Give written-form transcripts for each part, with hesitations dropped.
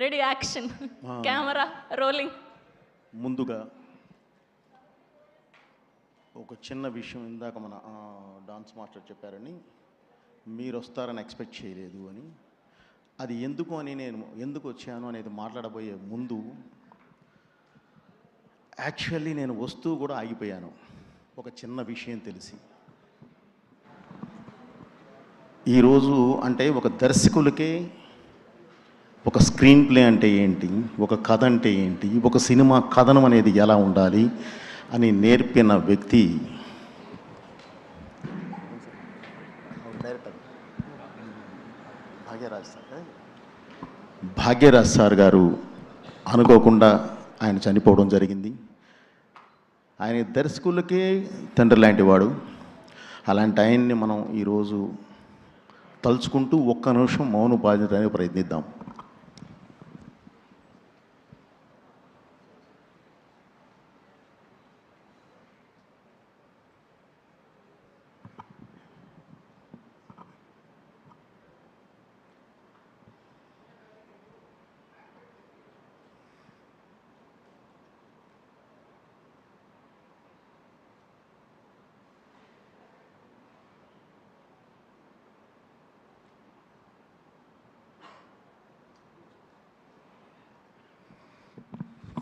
Ready action camera rolling. ముందుగా ఒక చిన్న విషయం, ఇందాక మన డాన్స్ మాస్టర్ చెప్పారని మీరు వస్తారని ఎక్స్పెక్ట్ చేయలేదు అని, అది ఎందుకు అని నేను ఎందుకు వచ్చాను అనేది మాట్లాడబోయే ముందు యాక్చువల్లీ నేను వస్తూ కూడా ఆగిపోయాను ఒక చిన్న విషయం తెలిసి. ఈరోజు అంటే ఒక దర్శకులకే ఒక స్క్రీన్ ప్లే అంటే ఏంటి, ఒక కథ అంటే ఏంటి, ఒక సినిమా కథనం అనేది ఎలా ఉండాలి అని నేర్పిన వ్యక్తి భాగ్యరాజ్ సార్ గారు. అనుకోకుండా ఆయన చనిపోవడం జరిగింది. ఆయన దర్శకులకే తండ్రి లాంటి వాడు. అలాంటి ఆయన్ని మనం ఈరోజు తలుచుకుంటూ ఒక్క నిమిషం మౌన బాధ్యతని ప్రయత్నిద్దాం.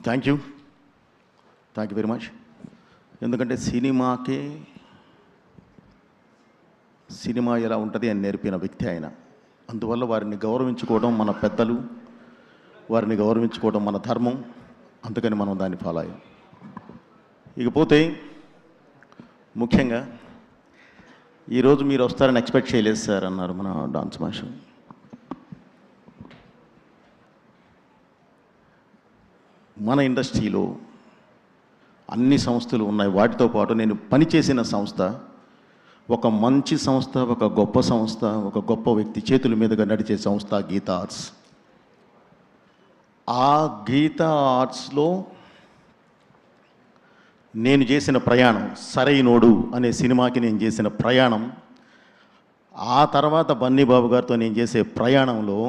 Thank you very much. ఎందుకంటే సినిమా ఎలా ఉంటుంది అని నేర్పిన వ్యక్తి ఆయన. అందువల్ల వారిని గౌరవించుకోవడం మన పెద్దలు, వారిని గౌరవించుకోవడం మన ధర్మం. అందుకని మనం దాన్ని ఫాలో అయ్యాం. ఇకపోతే ముఖ్యంగా ఈరోజు మీరు వస్తారని ఎక్స్పెక్ట్ చేయలేదు సార్ అన్నారు మన డాన్స్ మాస్టర్. మన ఇండస్ట్రీలో అన్ని సంస్థలు ఉన్నాయి. వాటితో పాటు నేను పనిచేసిన సంస్థ ఒక మంచి సంస్థ, ఒక గొప్ప సంస్థ, ఒక గొప్ప వ్యక్తి చేతుల మీదుగా నడిచే సంస్థ గీతా ఆర్ట్స్. ఆ గీతా ఆర్ట్స్లో నేను చేసిన ప్రయాణం, సరైనోడు అనే సినిమాకి నేను చేసిన ప్రయాణం, ఆ తర్వాత బన్నీ బాబు గారితో నేను చేసే ప్రయాణంలో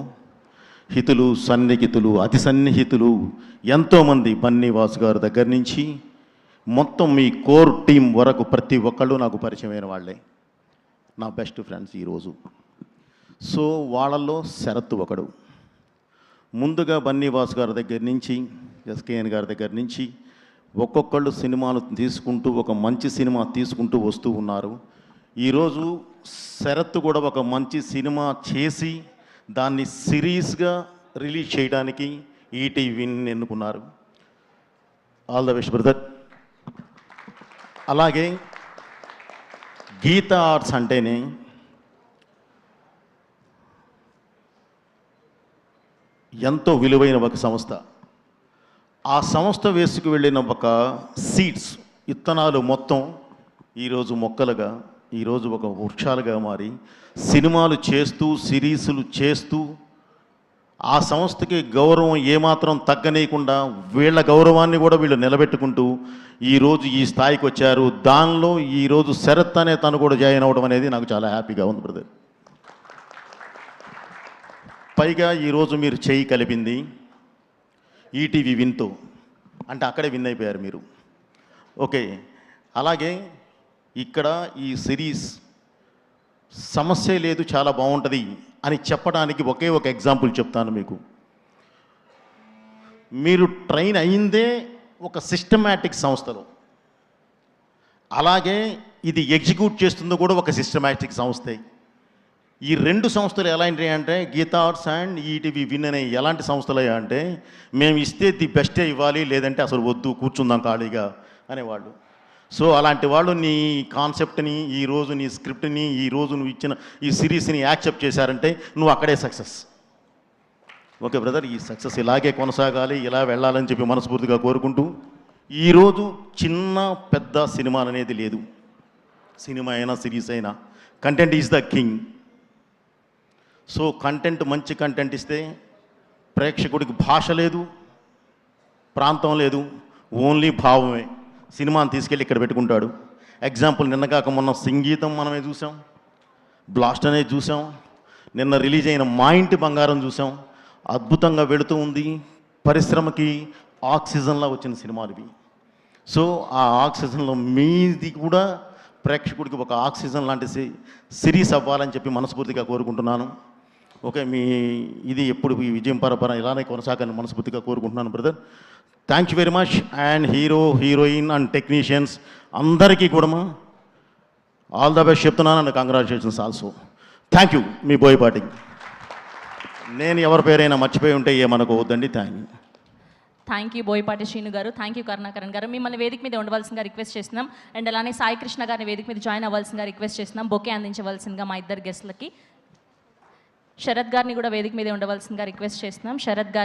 హితులు, సన్నిహితులు, అతి సన్నిహితులు ఎంతోమంది, బన్నీ వాసు గారి దగ్గర నుంచి మొత్తం మీ కోర్ టీం వరకు ప్రతి ఒక్కళ్ళు నాకు పరిచయమైన వాళ్ళే, నా బెస్ట్ ఫ్రెండ్స్ ఈరోజు. సో వాళ్ళల్లో శరత్ ఒకడు. ముందుగా బన్నీ వాసు గారి దగ్గర నుంచి, ఎస్కేఎన్ గారి దగ్గర నుంచి ఒక్కొక్కళ్ళు సినిమాలు తీసుకుంటూ ఒక మంచి సినిమా తీసుకుంటూ వస్తూ ఉన్నారు. ఈరోజు శరత్ కూడా ఒక మంచి సినిమా చేసి దాన్ని సిరీస్గా రిలీజ్ చేయడానికి ఈటీవీని ఎన్నుకున్నారు. All the best brother. అలాగే గీతా ఆర్ట్స్ అంటేనే ఎంతో విలువైన ఒక సంస్థ. ఆ సంస్థ వేసుకు వెళ్ళిన ఒక సీడ్స్, విత్తనాలు మొత్తం ఈరోజు మొక్కలుగా, ఈరోజు ఒక వృక్షాలుగా మారి సినిమాలు చేస్తూ, సిరీసులు చేస్తూ, ఆ సంస్థకి గౌరవం ఏమాత్రం తగ్గనీయకుండా వీళ్ళ గౌరవాన్ని కూడా వీళ్ళు నిలబెట్టుకుంటూ ఈరోజు ఈ స్థాయికి వచ్చారు. దానిలో ఈరోజు శరత్ అనే తను కూడా జాయిన్ అవ్వడం అనేది నాకు చాలా హ్యాపీగా ఉంది బ్రదర్. పైగా ఈరోజు మీరు చేయి కలిపింది ఈటీవీ విన్తో, అంటే అక్కడే విన్ అయిపోయారు మీరు. ఓకే, అలాగే ఇక్కడ ఈ సిరీస్ సమస్య లేదు, చాలా బాగుంటుంది అని చెప్పడానికి ఒకే ఒక ఎగ్జాంపుల్ చెప్తాను మీకు. మీరు ట్రైన్ అయిందే ఒక సిస్టమాటిక్ సంస్థలో, అలాగే ఇది ఎగ్జిక్యూట్ చేస్తుందో కూడా ఒక సిస్టమాటిక్ సంస్థే. ఈ రెండు సంస్థలు ఎలాంటివి అంటే Geetha Arts and ETV Win అనే ఎలాంటి సంస్థలు అంటే మేము ఇస్తే ది బెస్టే ఇవ్వాలి, లేదంటే అసలు వద్దు, కూర్చుందాం ఖాళీగా అనేవాళ్ళు. సో అలాంటి వాళ్ళు నీ కాన్సెప్ట్ని, ఈరోజు నీ స్క్రిప్ట్ని, ఈరోజు నువ్వు ఇచ్చిన ఈ సిరీస్ని యాక్సెప్ట్ చేశారంటే నువ్వు అక్కడే సక్సెస్. ఓకే బ్రదర్, ఈ సక్సెస్ ఇలాగే కొనసాగాలి, ఇలా వెళ్ళాలని చెప్పి మనస్ఫూర్తిగా కోరుకుంటూ, ఈరోజు చిన్న పెద్ద సినిమాలు అనేది లేదు. సినిమా అయినా సిరీస్ అయినా content is the king. So content, మంచి కంటెంట్ ఇస్తే ప్రేక్షకుడికి భాష లేదు, ప్రాంతం లేదు, ఓన్లీ భావమే. సినిమాని తీసుకెళ్ళి ఇక్కడ పెట్టుకుంటాడు. ఎగ్జాంపుల్, నిన్నగాక మొన్న సంగీతం మనమే చూసాం, బ్లాస్ట్ అనేది చూసాం, నిన్న రిలీజ్ అయిన మా ఇంటి బంగారం చూసాం. అద్భుతంగా వెళుతూ ఉంది. పరిశ్రమకి ఆక్సిజన్లా వచ్చిన సినిమాలు ఇవి. సో ఆ ఆక్సిజన్లో మీది కూడా ప్రేక్షకుడికి ఒక ఆక్సిజన్ లాంటి సిరీస్ అవ్వాలని చెప్పి మనస్ఫూర్తిగా కోరుకుంటున్నాను. ఓకే, మీ ఇది ఎప్పుడు ఈ విజయం పరపర ఇలానే కొనసాగాలని మనస్ఫూర్తిగా కోరుకుంటున్నాను brother. Thank you very much. And hero, heroine and technicians అందరికీ కూడా ఆల్ ద బెస్ట్ చెప్తున్నాను and congratulations also. Thank you. మీ బోయపాటి. నేను ఎవరి పేరైనా మర్చిపోయి ఉంటే ఏమనుకోవద్దండి. Thank you. Thank you Boyapati Srinu గారు. థ్యాంక్ యూ కరుణాకరణ్ గారు. మిమ్మల్ని వేదిక మీద ఉండవలసిందిగా రిక్వెస్ట్ చేస్తున్నాం. అండ్ అలానే సాయి కృష్ణ గారిని వేదిక మీద జాయిన్ అవ్వాల్సిందిగా రిక్వెస్ట్ చేస్తున్నాం. బొకే అందించవలసిందిగా మా ఇద్దరు గెస్ట్లకి. శరత్ గారిని కూడా వేదిక మీద ఉండవలసిందిగా రిక్వెస్ట్ చేస్తున్నాం. శరత్ గారు